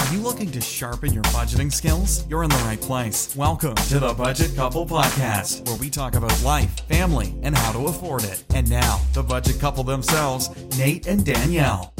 Are you looking to sharpen your budgeting skills? You're in the right place. Welcome to the Budget Couple Podcast, where we talk about life, family, and how to afford it. And now, the Budget Couple themselves, Nate and Danielle.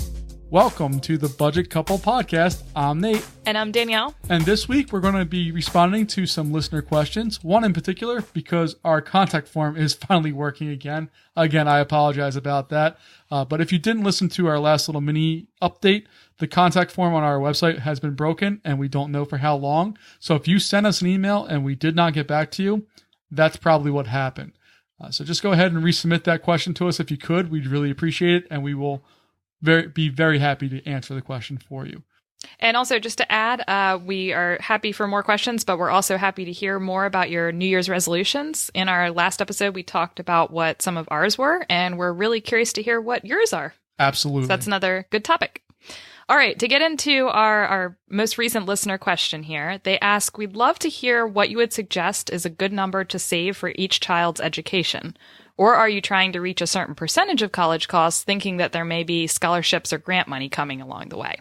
Welcome to the Budget Couple Podcast. I'm Nate. And I'm Danielle. And this week we're going to be responding to some listener questions. One in particular, because our contact form is finally working again. Again, I apologize about that. But if you didn't listen to our last little mini update, the contact form on our website has been broken and we don't know for how long. So if you sent us an email and we did not get back to you, that's probably what happened. So just go ahead and resubmit that question to us if you could. We'd really appreciate it, and we will be very happy to answer the question for you. And also, just to add, we are happy for more questions, but we're also happy to hear more about your New Year's resolutions. In our last episode, we talked about what some of ours were, and we're really curious to hear what yours are. Absolutely. So that's another good topic. All right, to get into our most recent listener question here, they ask, we'd love to hear what you would suggest is a good number to save for each child's education. Or are you trying to reach a certain percentage of college costs, thinking that there may be scholarships or grant money coming along the way?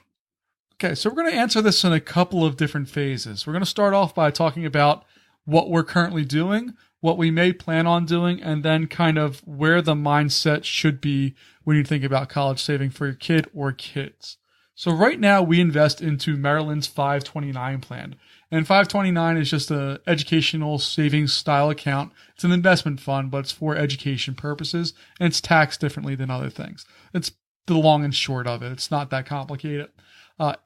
Okay, so we're going to answer this in a couple of different phases. We're going to start off by talking about what we're currently doing, what we may plan on doing, and then kind of where the mindset should be when you think about college saving for your kid or kids. So right now we invest into Maryland's 529 plan. And 529 is just an educational savings style account. It's an investment fund, but it's for education purposes, and it's taxed differently than other things. It's the long and short of it. It's not that complicated.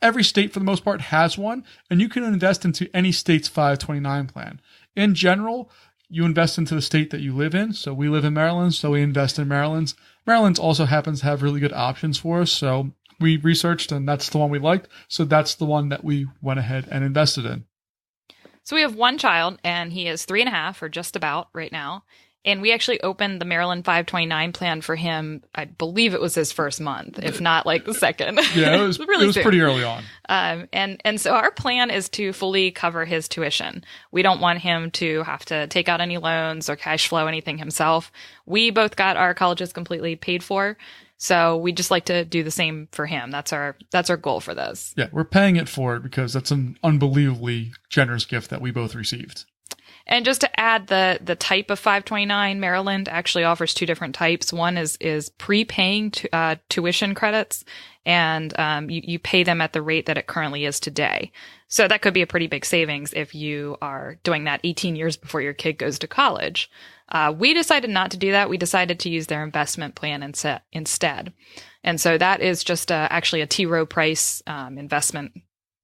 Every state, for the most part, has one, and you can invest into any state's 529 plan. In general, you invest into the state that you live in. So we live in Maryland, so we invest in Maryland's. Maryland's also happens to have really good options for us, so we researched, and that's the one we liked. So that's the one that we went ahead and invested in. So we have one child, and he is 3.5 or just about right now. And we actually opened the Maryland 529 plan for him. I believe it was his first month, if not like the second. Yeah, it was really it was pretty early on. And so our plan is to fully cover his tuition. We don't want him to have to take out any loans or cash flow anything himself. We both got our colleges completely paid for. So we just like to do the same for him. That's our goal for this. Yeah, we're paying it forward because that's an unbelievably generous gift that we both received. And just to add, the type of 529, Maryland actually offers two different types. One is prepaying tuition credits, and you pay them at the rate that it currently is today. So that could be a pretty big savings if you are doing that 18 years before your kid goes to college. We decided not to do that. We decided to use their investment plan instead. And so that is just actually a T. Rowe Price investment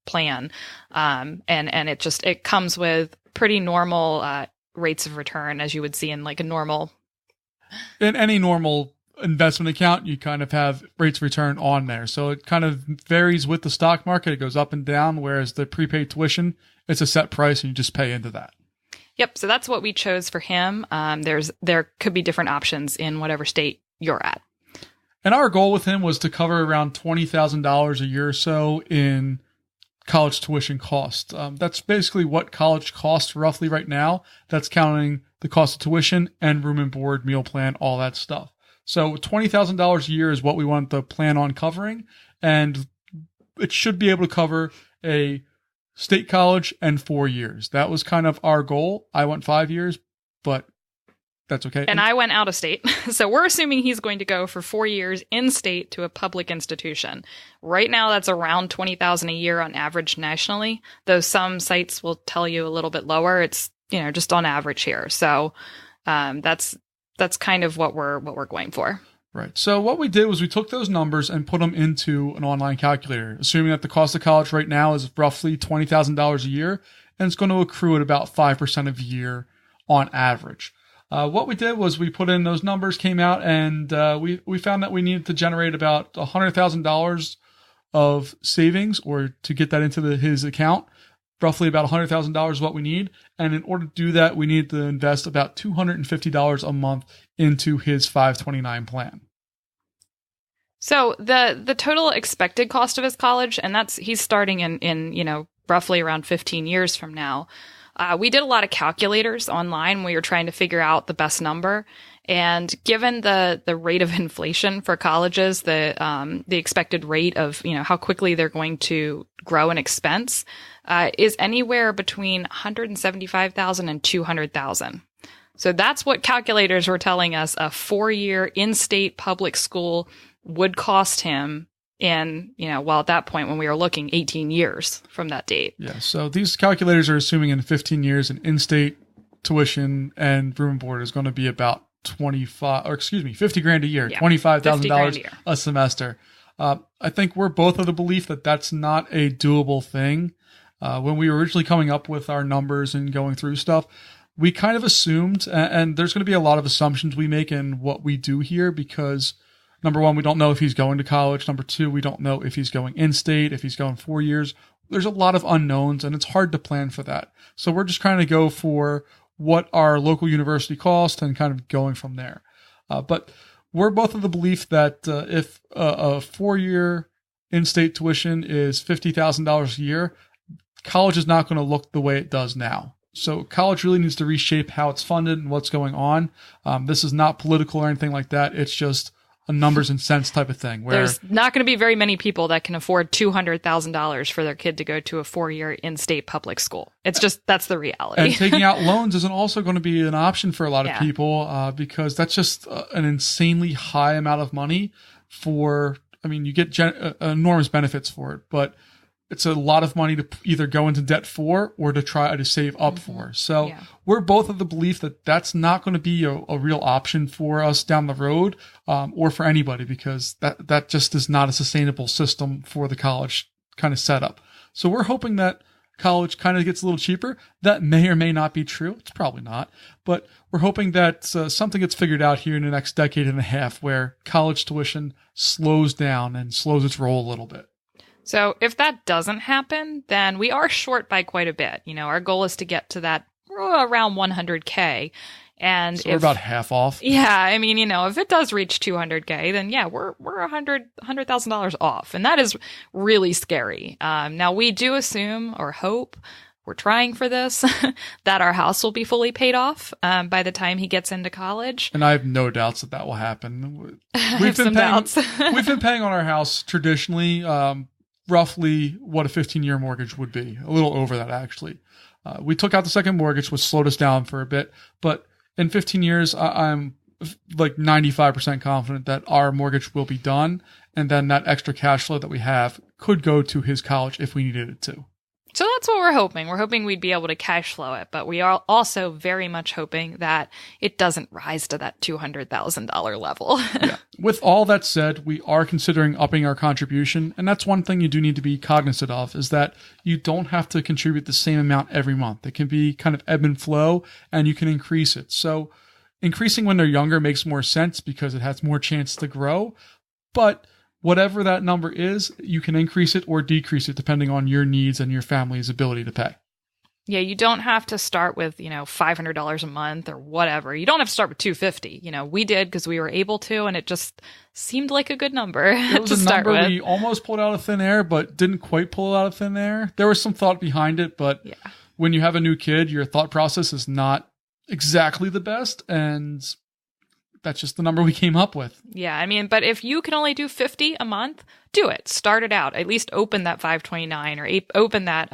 plan. And it comes with pretty normal rates of return, as you would see in like a normal. In any normal investment account, you kind of have rates of return on there. So it kind of varies with the stock market. It goes up and down, whereas the prepaid tuition, it's a set price and you just pay into that. Yep. So that's what we chose for him. There could be different options in whatever state you're at. And our goal with him was to cover around $20,000 a year or so in college tuition costs. That's basically what college costs roughly right now. That's counting the cost of tuition and room and board, meal plan, all that stuff. So $20,000 a year is what we want to plan on covering. And it should be able to cover a state college and 4 years. That was kind of our goal. I went 5 years, but that's okay. And I went out of state. So we're assuming he's going to go for 4 years in state to a public institution. Right now, that's around $20,000 a year on average nationally, though some sites will tell you a little bit lower. It's, just on average here. So that's kind of what we're going for. Right. So what we did was we took those numbers and put them into an online calculator, assuming that the cost of college right now is roughly $20,000 a year, and it's going to accrue at about 5% a year on average. What we did was we put in those numbers, came out, and we found that we needed to generate about $100,000 of savings, or to get that into his account. Roughly about $100,000 is what we need. And in order to do that, we need to invest about $250 a month into his 529 plan. So the total expected cost of his college, and he's starting in roughly around 15 years from now. We did a lot of calculators online when we were trying to figure out the best number. And given the rate of inflation for colleges, the expected rate of, how quickly they're going to grow in expense, is anywhere between $175,000 and $200,000. So that's what calculators were telling us a 4-year in-state public school would cost him in, at that point when we were looking 18 years from that date. Yeah. So these calculators are assuming in 15 years an in-state tuition and room and board is going to be about $50 grand a year, $25,000 a semester. I think we're both of the belief that that's not a doable thing. When we were originally coming up with our numbers and going through stuff, we kind of assumed, and there's going to be a lot of assumptions we make in what we do here because number one, we don't know if he's going to college. Number two, we don't know if he's going in-state, if he's going 4 years. There's a lot of unknowns and it's hard to plan for that. So we're just trying to go for what our local university costs and kind of going from there. But we're both of the belief that if a 4-year in-state tuition is $50,000 a year, college is not going to look the way it does now. So college really needs to reshape how it's funded and what's going on. This is not political or anything like that. It's just a numbers and cents type of thing. Where there's not going to be very many people that can afford $200,000 for their kid to go to a 4-year in-state public school. It's just, that's the reality. And taking out loans isn't also going to be an option for a lot of people because that's just an insanely high amount of money you get enormous benefits for it, but it's a lot of money to either go into debt for or to try to save up for. So we're both of the belief that that's not going to be a real option for us down the road or for anybody because that just is not a sustainable system for the college kind of setup. So we're hoping that college kind of gets a little cheaper. That may or may not be true. It's probably not. But we're hoping that something gets figured out here in the next decade and a half where college tuition slows down and slows its roll a little bit. So if that doesn't happen, then we are short by quite a bit. Our goal is to get to that around 100K. And so we're about half off. Yeah. If it does reach 200K, then we're $100,000 off. And that is really scary. Now we do assume or hope, we're trying for this, that our house will be fully paid off by the time he gets into college. And I have no doubts that will happen. We've been paying on our house traditionally, roughly what a 15-year mortgage would be. A little over that, actually. We took out the second mortgage, which slowed us down for a bit. But in 15 years, I'm like 95% confident that our mortgage will be done. And then that extra cash flow that we have could go to his college if we needed it to. So that's what we're hoping. We're hoping we'd be able to cash flow it, but we are also very much hoping that it doesn't rise to that $200,000 level. With all that said, we are considering upping our contribution. And that's one thing you do need to be cognizant of is that you don't have to contribute the same amount every month. It can be kind of ebb and flow and you can increase it. So increasing when they're younger makes more sense because it has more chance to grow. But whatever that number is, you can increase it or decrease it depending on your needs and your family's ability to pay. Yeah, you don't have to start with, $500 a month or whatever. You don't have to start with $250. We did because we were able to, and it just seemed like a good number it was to a start number with. We almost pulled out of thin air, but didn't quite pull it out of thin air. There was some thought behind it, but when you have a new kid, your thought process is not exactly the best, and that's just the number we came up with. Yeah, but if you can only do 50 a month, do it. Start it out. At least open that 529 or open that,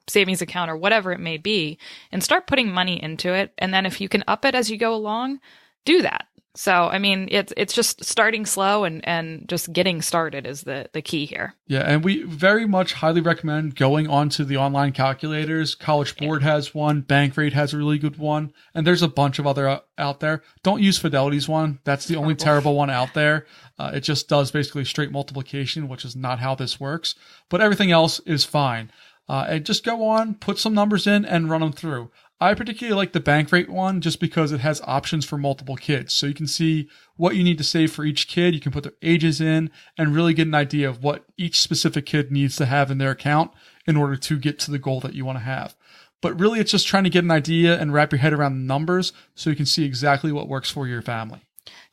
savings account or whatever it may be and start putting money into it. And then if you can up it as you go along, do that. So, it's just starting slow and just getting started is the key here. Yeah, and we very much highly recommend going onto the online calculators. College Board has one. Bankrate has a really good one. And there's a bunch of other out there. Don't use Fidelity's one. That's the only terrible one out there. It just does basically straight multiplication, which is not how this works. But everything else is fine. And just go on, put some numbers in, and run them through. I particularly like the Bankrate one just because it has options for multiple kids. So you can see what you need to save for each kid. You can put their ages in and really get an idea of what each specific kid needs to have in their account in order to get to the goal that you want to have. But really, it's just trying to get an idea and wrap your head around the numbers so you can see exactly what works for your family.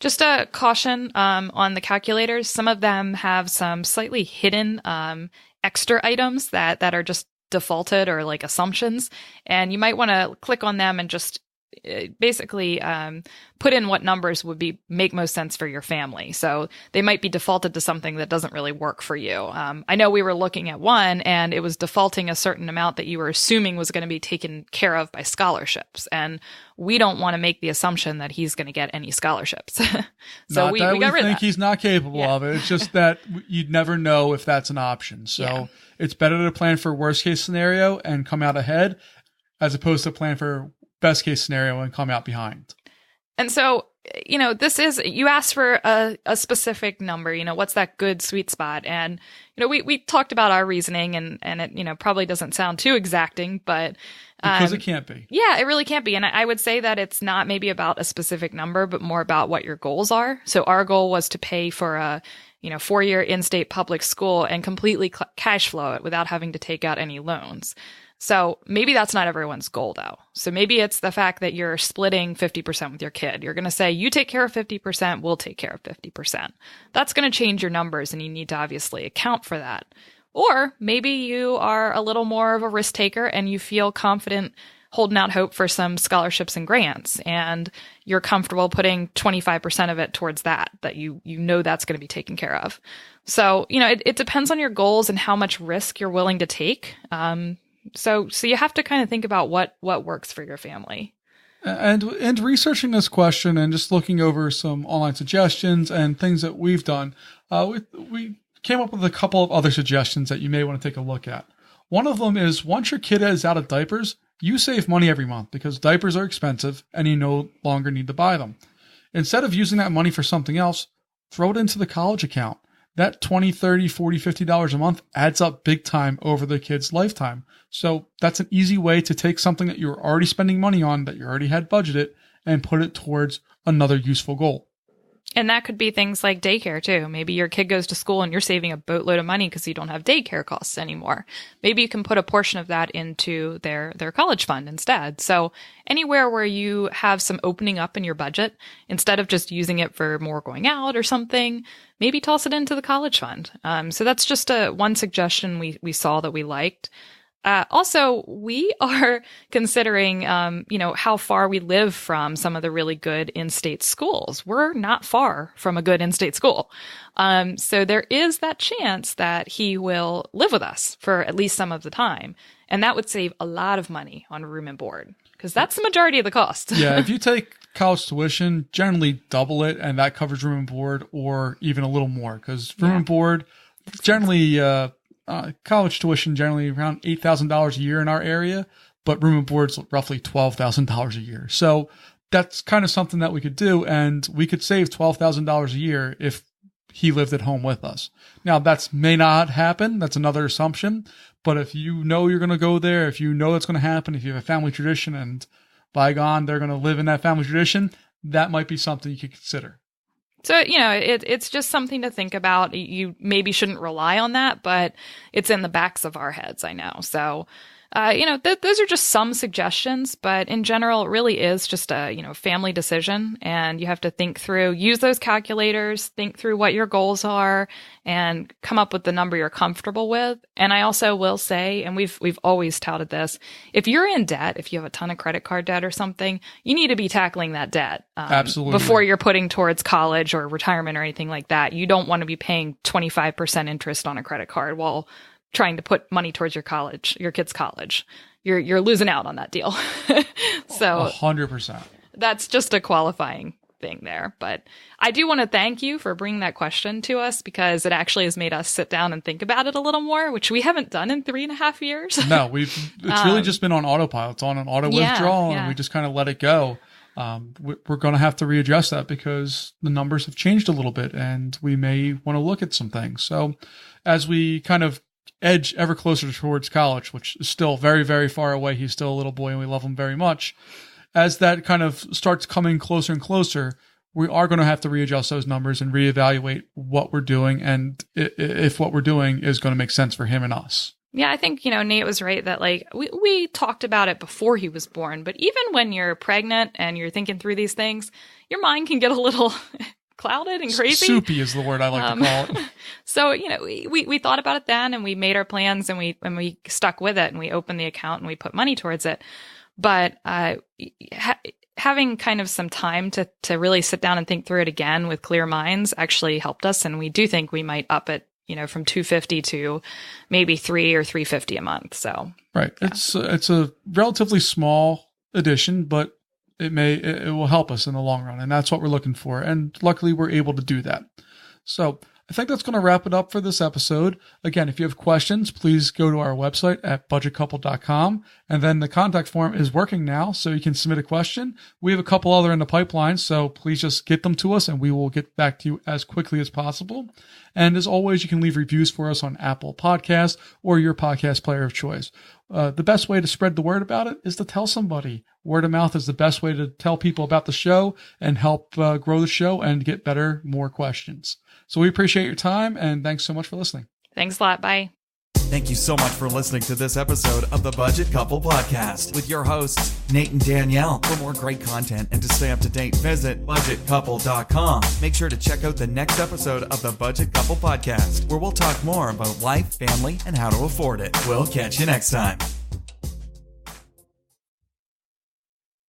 Just a caution on the calculators. Some of them have some slightly hidden extra items that are just defaulted or like assumptions, and you might want to click on them and just basically put in what numbers would make most sense for your family. So they might be defaulted to something that doesn't really work for you. I know we were looking at one, and it was defaulting a certain amount that you were assuming was going to be taken care of by scholarships, and we don't want to make the assumption that he's going to get any scholarships. So we got rid of that. He's not capable of it. It's just that you'd never know if that's an option. So it's better to plan for worst case scenario and come out ahead, as opposed to plan for best case scenario and come out behind. And so, you asked for a specific number, what's that good sweet spot? And, we talked about our reasoning, and it, probably doesn't sound too exacting, but because it can't be. Yeah, it really can't be. And I would say that it's not maybe about a specific number, but more about what your goals are. So our goal was to pay for a 4-year in-state public school and completely cash flow it without having to take out any loans. So maybe that's not everyone's goal, though. So maybe it's the fact that you're splitting 50% with your kid. You're going to say, you take care of 50%, we'll take care of 50%. That's going to change your numbers, and you need to obviously account for that. Or maybe you are a little more of a risk taker and you feel confident holding out hope for some scholarships and grants, and you're comfortable putting 25% of it towards that you know that's going to be taken care of. So, it depends on your goals and how much risk you're willing to take. So you have to kind of think about what works for your family. And researching this question and just looking over some online suggestions and things that we've done, we came up with a couple of other suggestions that you may want to take a look at. One of them is, once your kid is out of diapers, you save money every month because diapers are expensive and you no longer need to buy them. Instead of using that money for something else, throw it into the college account. That $20, $30, $40, $50 a month adds up big time over the kid's lifetime. So that's an easy way to take something that you're already spending money on, that you already had budgeted, and put it towards another useful goal. And that could be things like daycare too. Maybe your kid goes to school and you're saving a boatload of money because you don't have daycare costs anymore. Maybe you can put a portion of that into their college fund instead. So anywhere where you have some opening up in your budget, instead of just using it for more going out or something, maybe toss it into the college fund. So that's just one suggestion we saw that we liked. Also, we are considering, how far we live from some of the really good in-state schools. We're not far from a good in-state school. So there is that chance that he will live with us for at least some of the time. And that would save a lot of money on room and board, because that's the majority of the cost. Yeah, if you take college tuition, generally double it, and that covers room and board, or even a little more, because room and board generally, college tuition generally around $8,000 a year in our area, but room and board's roughly $12,000 a year. So that's kind of something that we could do, and we could save $12,000 a year if he lived at home with us. Now, that may not happen. That's another assumption. But if you know you're going to go there, if you know it's going to happen, if you have a family tradition and by God, they're going to live in that family tradition, that might be something you could consider. So, it's just something to think about. You maybe shouldn't rely on that, but it's in the backs of our heads, I know. So, those are just some suggestions, but in general, it really is just a, family decision. And you have to think through, use those calculators, think through what your goals are, and come up with the number you're comfortable with. And I also will say, and we've always touted this, if you're in debt, if you have a ton of credit card debt or something, you need to be tackling that debt. Absolutely. Before you're putting towards college or retirement or anything like that. You don't want to be paying 25% interest on a credit card while trying to put money towards your kid's college. You're losing out on that deal. So 100%. That's just a qualifying thing there. But I do want to thank you for bringing that question to us, because it actually has made us sit down and think about it a little more, which we haven't done in 3.5 years. No, it's really just been on autopilot. It's on an auto withdrawal, and we just kind of let it go. We're going to have to readjust that because the numbers have changed a little bit, and we may want to look at some things. So as we kind of edge ever closer towards college, which is still very, very far away, he's still a little boy and we love him very much. As that kind of starts coming closer and closer, we are going to have to readjust those numbers and reevaluate what we're doing, and if what we're doing is going to make sense for him and us. Yeah, I think, Nate was right that we talked about it before he was born, but even when you're pregnant and you're thinking through these things, your mind can get a little clouded and crazy. Soupy is the word I like to call it. So, we thought about it then, and we made our plans, and we stuck with it, and we opened the account and we put money towards it. But having kind of some time to really sit down and think through it again with clear minds actually helped us. And we do think we might up it, from $250 to maybe $300 or $350 a month. So, right. Yeah. It's a relatively small addition, but it will help us in the long run. And that's what we're looking for. And luckily we're able to do that. So I think that's going to wrap it up for this episode. Again, if you have questions, please go to our website at budgetcouple.com. And then the contact form is working now, so you can submit a question. We have a couple other in the pipeline, so please just get them to us and we will get back to you as quickly as possible. And as always, you can leave reviews for us on Apple Podcasts or your podcast player of choice. The best way to spread the word about it is to tell somebody. Word of mouth is the best way to tell people about the show and help grow the show and get more questions. So we appreciate your time, and thanks so much for listening. Thanks a lot. Bye. Thank you so much for listening to this episode of the Budget Couple Podcast with your hosts, Nate and Danielle. For more great content and to stay up to date, visit budgetcouple.com. Make sure to check out the next episode of the Budget Couple Podcast, where we'll talk more about life, family, and how to afford it. We'll catch you next time.